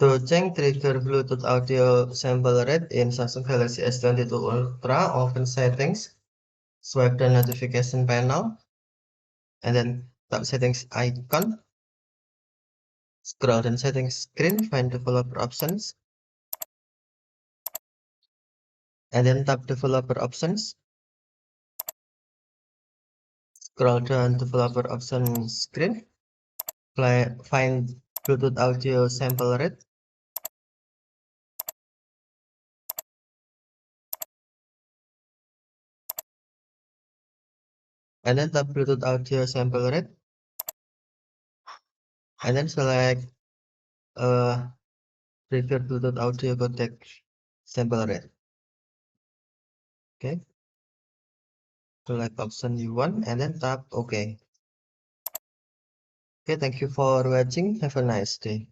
To change trigger Bluetooth audio sample rate in Samsung Galaxy S22 Ultra, open settings, swipe the notification panel, and then tap settings icon, scroll down settings screen, find developer options, and then tap developer options, scroll down developer options screen, find Bluetooth audio sample rate, and then tap Bluetooth audio sample rate, and then select trigger Bluetooth audio codec sample rate. Okay, select option you want and then tap OK. Okay, thank you for watching. Have a nice day.